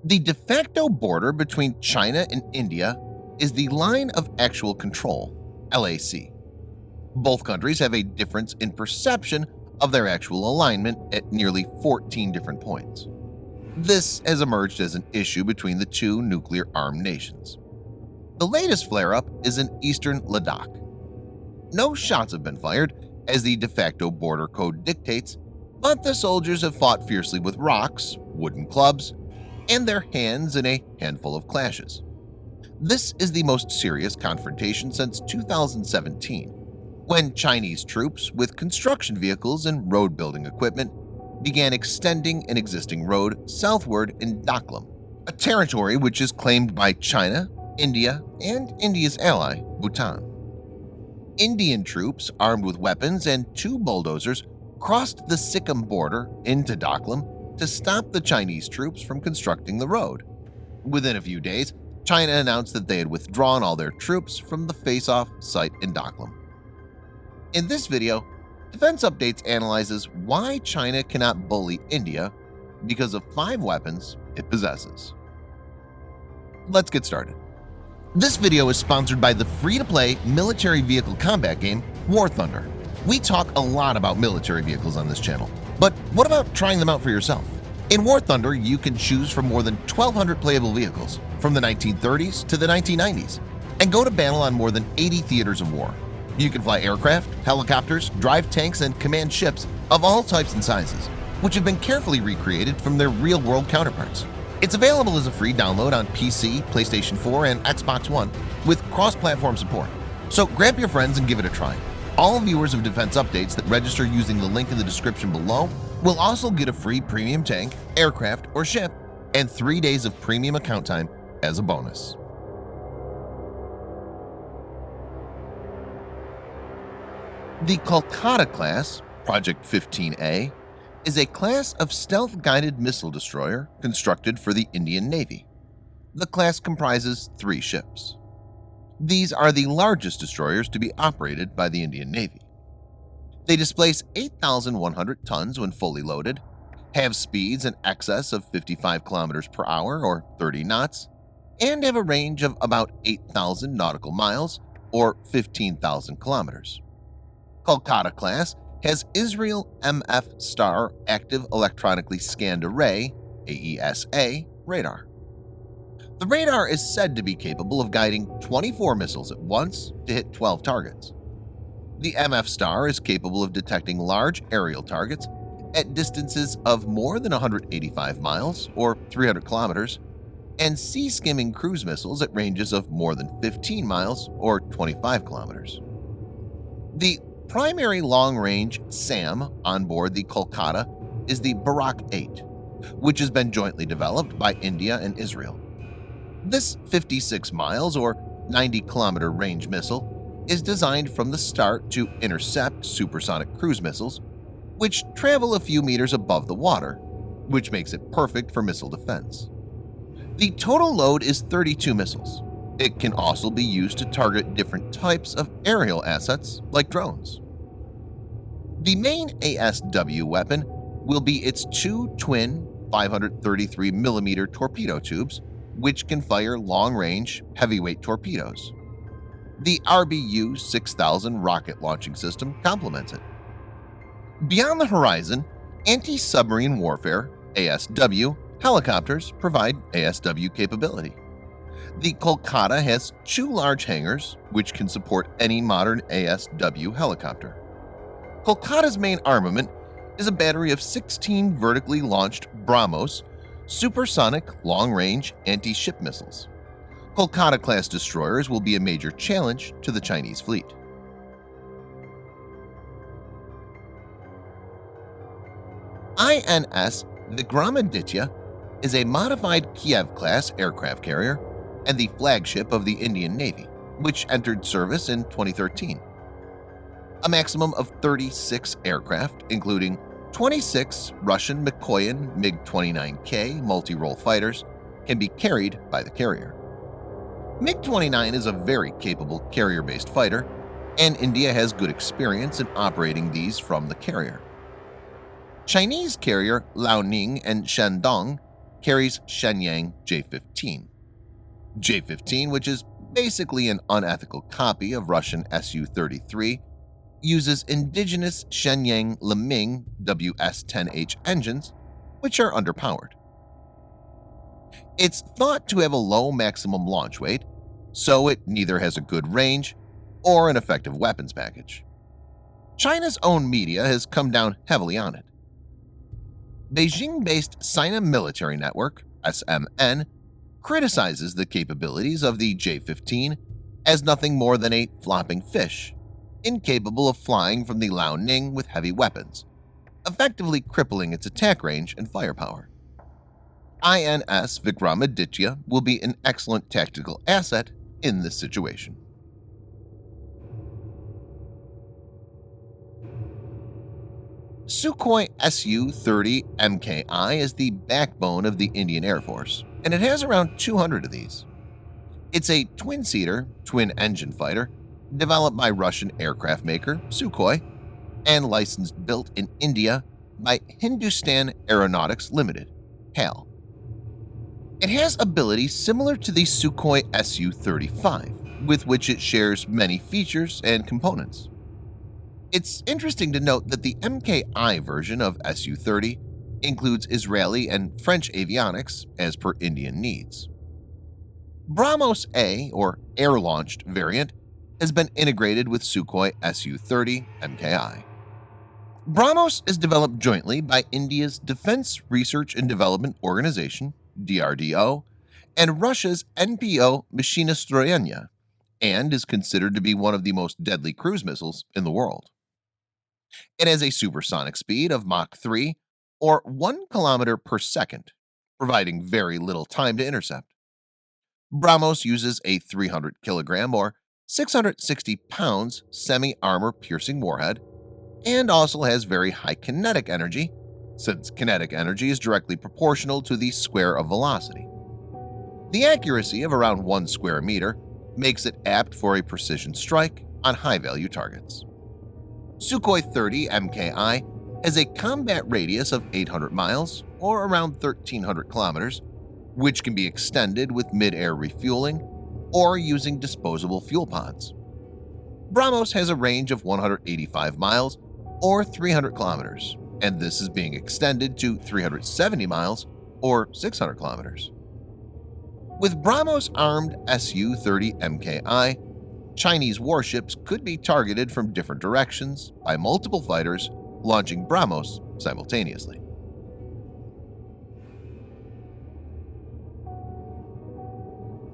The de facto border between China and India is the Line of Actual Control (LAC). Both countries have a difference in perception of their actual alignment at nearly 14 different points. This has emerged as an issue between the two nuclear-armed nations. The latest flare-up is in eastern Ladakh. No shots have been fired, as the de facto border code dictates, but the soldiers have fought fiercely with rocks, wooden clubs, and their hands in a handful of clashes. This is the most serious confrontation since 2017, when Chinese troops with construction vehicles and road-building equipment began extending an existing road southward in Doklam, a territory which is claimed by China, India, and India's ally, Bhutan. Indian troops armed with weapons and 2 bulldozers crossed the Sikkim border into Doklam to stop the Chinese troops from constructing the road. Within a few days, China announced that they had withdrawn all their troops from the face-off site in Doklam. In this video, Defense Updates analyzes why China cannot bully India because of 5 weapons it possesses. Let's get started. This video is sponsored by the free-to-play military vehicle combat game War Thunder. We talk a lot about military vehicles on this channel, but what about trying them out for yourself? In War Thunder, you can choose from more than 1,200 playable vehicles from the 1930s to the 1990s and go to battle on more than 80 theaters of war. You can fly aircraft, helicopters, drive tanks, and command ships of all types and sizes, which have been carefully recreated from their real-world counterparts. It's available as a free download on PC, PlayStation 4, and Xbox One with cross-platform support. So grab your friends and give it a try. All viewers of Defense Updates that register using the link in the description below will also get a free premium tank, aircraft, or ship and 3 days of premium account time as a bonus. The KOLKATA class, Project 15A, is a class of stealth-guided missile destroyer constructed for the Indian Navy. The class comprises 3 ships. These are the largest destroyers to be operated by the Indian Navy. They displace 8,100 tons when fully loaded, have speeds in excess of 55 kilometers per hour or 30 knots, and have a range of about 8,000 nautical miles or 15,000 kilometers. KOLKATA class has Israel MF Star Active Electronically Scanned Array (AESA) radar. The radar is said to be capable of guiding 24 missiles at once to hit 12 targets. The MF Star is capable of detecting large aerial targets at distances of more than 185 miles or 300 kilometers and sea-skimming cruise missiles at ranges of more than 15 miles or 25 kilometers. The primary long-range SAM on board the KOLKATA is the Barak 8, which has been jointly developed by India and Israel. This 56 miles or 90-kilometer range missile is designed from the start to intercept supersonic cruise missiles, which travel a few meters above the water, which makes it perfect for missile defense. The total load is 32 missiles. It can also be used to target different types of aerial assets like drones. The main ASW weapon will be its 2 twin 533mm torpedo tubes, which can fire long-range, heavyweight torpedoes. The RBU 6000 rocket launching system complements it. Beyond the horizon, anti-submarine warfare (ASW) helicopters provide ASW capability. The KOLKATA has 2 large hangars, which can support any modern ASW helicopter. KOLKATA's main armament is a battery of 16 vertically launched BRAHMOS supersonic long-range anti-ship missiles. KOLKATA-class destroyers will be a major challenge to the Chinese fleet. INS VIKRAMADITYA is a modified Kiev-class aircraft carrier and the flagship of the Indian Navy, which entered service in 2013. A maximum of 36 aircraft, including 26 Russian Mikoyan MiG-29K multi-role fighters, can be carried by the carrier. MiG-29 is a very capable carrier-based fighter, and India has good experience in operating these from the carrier. Chinese carrier Liaoning and Shandong carries Shenyang J-15. J-15, which is basically an unethical copy of Russian Su-33, uses indigenous Shenyang Liming WS-10H engines, which are underpowered. It's thought to have a low maximum launch weight, so it neither has a good range or an effective weapons package. China's own media has come down heavily on it. Beijing-based Sina Military Network (SMN) criticizes the capabilities of the J-15 as nothing more than a flopping fish, incapable of flying from the Liaoning with heavy weapons, effectively crippling its attack range and firepower. INS VIKRAMADITYA will be an excellent tactical asset in this situation. Sukhoi Su-30 MKI is the backbone of the Indian Air Force, and it has around 200 of these. It's a twin-seater, twin-engine fighter developed by Russian aircraft maker Sukhoi and licensed built in India by Hindustan Aeronautics Limited (HAL). It has abilities similar to the Sukhoi Su-35, with which it shares many features and components. It's interesting to note that the MKI version of Su-30 includes Israeli and French avionics as per Indian needs. BRAHMOS A, or air-launched variant, has been integrated with Sukhoi Su-30 MKI. BRAHMOS is developed jointly by India's Defense Research and Development Organization (DRDO) and Russia's NPO Mashinostroyenia, and is considered to be one of the most deadly cruise missiles in the world. It has a supersonic speed of Mach 3 or 1 kilometer per second, providing very little time to intercept. BRAHMOS uses a 300 kilogram or 660 pounds semi-armor piercing warhead and also has very high kinetic energy, since kinetic energy is directly proportional to the square of velocity. The accuracy of around 1 square meter makes it apt for a precision strike on high-value targets. Sukhoi 30 MKI has a combat radius of 800 miles or around 1,300 kilometers, which can be extended with mid-air refueling or using disposable fuel pods. BRAHMOS has a range of 185 miles or 300 kilometers, and this is being extended to 370 miles or 600 kilometers. With BRAHMOS armed Su-30 MKI, Chinese warships could be targeted from different directions by multiple fighters launching BRAHMOS simultaneously.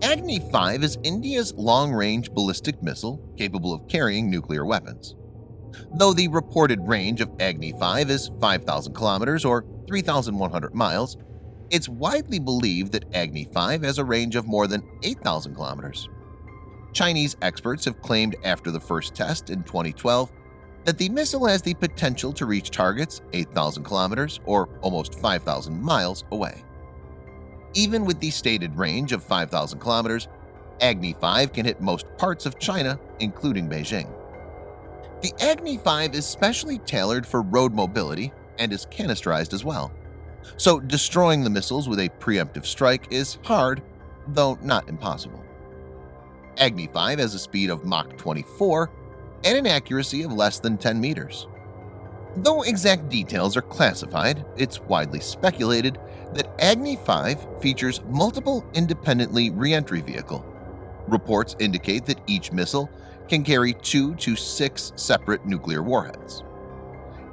Agni-5 is India's long-range ballistic missile capable of carrying nuclear weapons. Though the reported range of Agni-5 is 5,000 kilometers or 3,100 miles, it's widely believed that Agni-5 has a range of more than 8,000 kilometers. Chinese experts have claimed after the first test in 2012 that the missile has the potential to reach targets 8,000 kilometers or almost 5,000 miles away. Even with the stated range of 5,000 kilometers, Agni-5 can hit most parts of China, including Beijing. The Agni-5 is specially tailored for road mobility and is canisterized as well, so destroying the missiles with a preemptive strike is hard, though not impossible. Agni-5 has a speed of Mach 24 and an accuracy of less than 10 meters. Though exact details are classified, it's widely speculated that Agni-5 features multiple independently re-entry vehicle. Reports indicate that each missile can carry 2 to 6 separate nuclear warheads.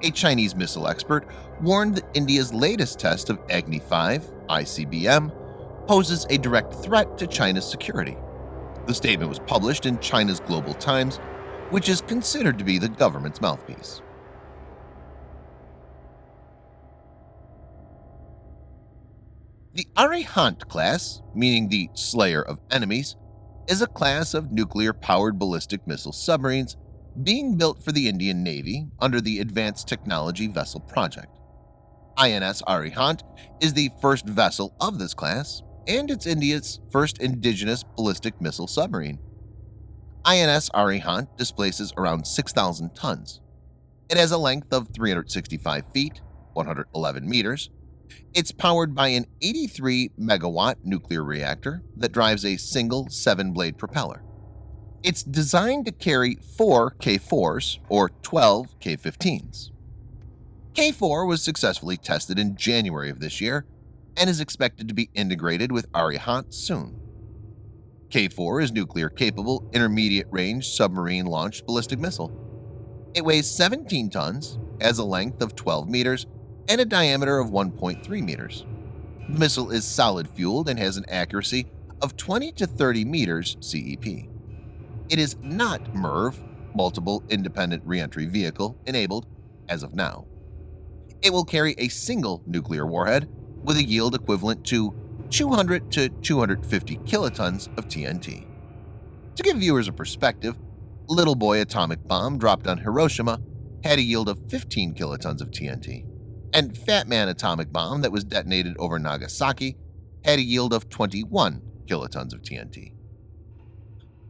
A Chinese missile expert warned that India's latest test of Agni-5 (ICBM) poses a direct threat to China's security. The statement was published in China's Global Times, which is considered to be the government's mouthpiece. The ARIHANT class, meaning the Slayer of Enemies, is a class of nuclear-powered ballistic missile submarines being built for the Indian Navy under the Advanced Technology Vessel Project. INS ARIHANT is the first vessel of this class, and it's India's first indigenous ballistic missile submarine. INS ARIHANT displaces around 6,000 tons. It has a length of 365 feet, 111 meters, It's powered by an 83-megawatt nuclear reactor that drives a single 7-blade propeller. It's designed to carry 4 K4s or 12 K15s. K4 was successfully tested in January of this year and is expected to be integrated with ARIHANT soon. K4 is nuclear-capable, intermediate-range submarine-launched ballistic missile. It weighs 17 tons, has a length of 12 meters, and a diameter of 1.3 meters. The missile is solid-fueled and has an accuracy of 20 to 30 meters CEP. It is not MIRV, Multiple Independent Reentry Vehicle, enabled as of now. It will carry a single nuclear warhead with a yield equivalent to 200 to 250 kilotons of TNT. To give viewers a perspective, Little Boy atomic bomb dropped on Hiroshima had a yield of 15 kilotons of TNT, and Fat Man atomic bomb that was detonated over Nagasaki had a yield of 21 kilotons of TNT.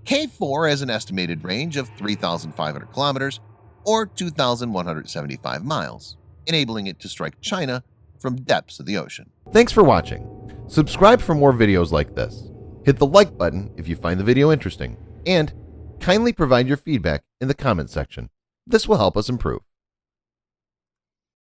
K4 has an estimated range of 3,500 kilometers or 2,175 miles, enabling it to strike China from depths of the ocean. Thanks for watching. Subscribe for more videos like this. Hit the like button if you find the video interesting, and kindly provide your feedback in the comment section. This will help us improve.